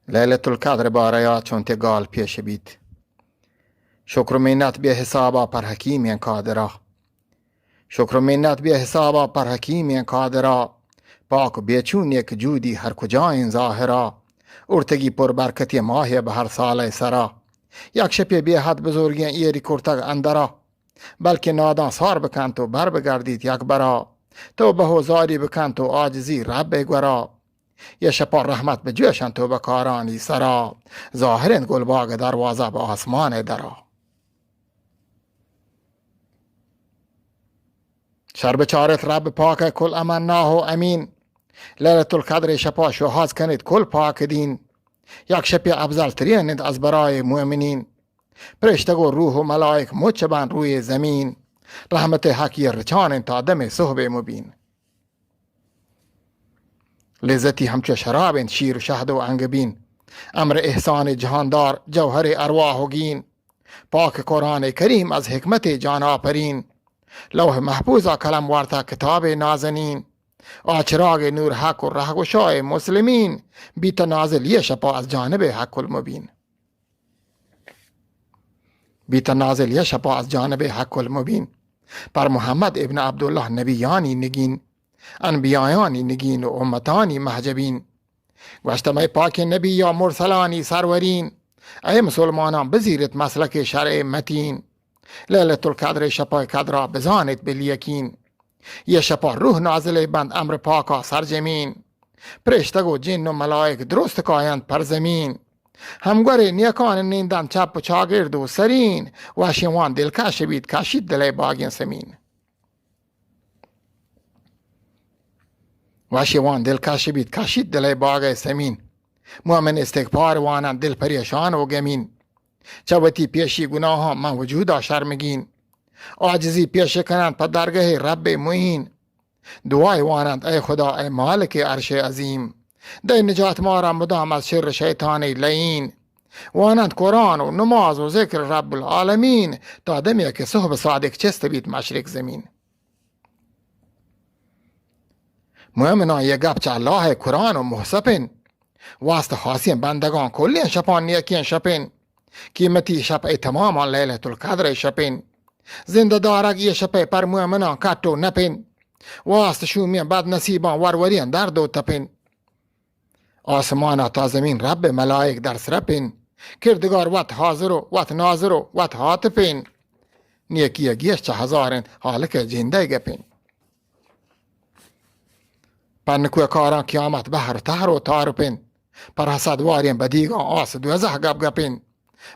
لیلت القدر باریا چون تگال پیش بید. شکر و منت به حسابا پر حکیم قادرا. شکر و منت به حسابا پر حکیم قادرا. پاک و بیچون یک جودی هر کجا این ظاهرا. ارتگی پر برکتی ماهی به هر سال سرا. یک شپی بی حد بزرگی ایری کرتگ اندرا. بلکه نادان سار بکن تو بر بگردید یک برا. تو به هزاری بکن تو عاجزی رب گورا. یه شپا رحمت به جوشن تو بکارانی سرا. ظاهرین گلباگ دروازه به آسمان درا. شرب چارت رب پاک کل امناه و امین. لیلت القدر شپا شوهاز کنید کل پاک دین. یک شپی افضل ترینید از برای مؤمنین. پرشتگو روح و ملائک مچبن روی زمین. رحمت حقی رچان تا دم صحب مبین. لذتی همچو شراب شیر و شهد و انگبین. امر احسان جهاندار جوهر ارواح و گین. پاک قرآن کریم از حکمت جان آفرین. لوح محفوظا کلم وارتا کتاب نازنین. آچراغ نور حق و رهگشای مسلمین. بیت نازل یه شپا از جانب حق المبین. بیت نازل یه شپا از جانب حق المبین. پر محمد ابن عبدالله نبیانی نگین. انبیایانی نگین و امتانی محجبین. گوشتمه پاک نبی یا مرسلانی سرورین. ای مسلمانان بزیرت مسلک شرع متین. لیلت القدر شپای قدرا بزانت بالیقین. یه شپا روح نازل بند امر پاکا سرجمین. پرشتگو جن و ملائک درست کایند پر زمین. همگور نیکان نیندن چپ و چاگرد و سرین. واشیوان دلکش بید کشید دل باگین سمین. واشیوان دلکش بید کشید دل باگ سمین. مؤمن استغفار وانند دل پریشان و گمین. چوتی پیشی گناه ها من وجودا شرمگین. عاجزی پیش کنند پا درگه رب معین. دعای وانند ای خدا ای مالک عرش عظیم. دی نجات ما را مدام از شر شیطان لعین. وانند قرآن و نماز و ذکر رب العالمین. تا دمی که صحب صادق چست بید مشرق زمین. مؤمنان یک گپ چه الله قرآن و محسپن. واسط خاصین بندگان کلین شپان نیکین شپن. قیمتی شب تماما لیلت القدر شپین. زنده دارگ یه شپه پر مؤمنان کتو نپین. واسط شومین بد نصیبان ورورین درد و تپین. آسمان تا زمین رب ملائک در سرپین. کردگار وقت حاضر و وقت ناظر و وقت حاطفین. نیکی گیش چه هزارین حالک جنده گپین. پر نکوی کاران قیامت بحر تهر و تارپین. پر حسد وارین بدیگان آس دوزه گپ گپین.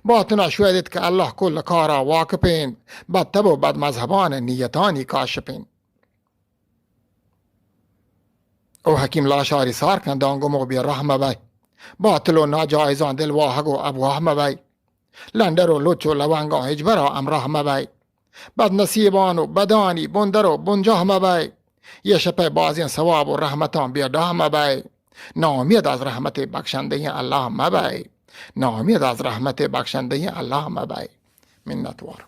باطنا شویدت که الله کل کارا واقفین. بد تب و بد مذهبان نیتانی کاشپین. او حکیم لاشاری سار کن دانگمو بی رحمه بی. باطل و ناجایزان دل واحق و ابواحمه بی. لندر و لچ و لونگان هجبرا امرحمه بی. بد نصیبان و بدانی بندر و بنجاهمه بی. یه شپه بازین ثواب و رحمتان بی داهمه بی. ناامید از رحمت بخشنده الله مبی. ناامید از رحمت بخشنده الله مبی. منتوار.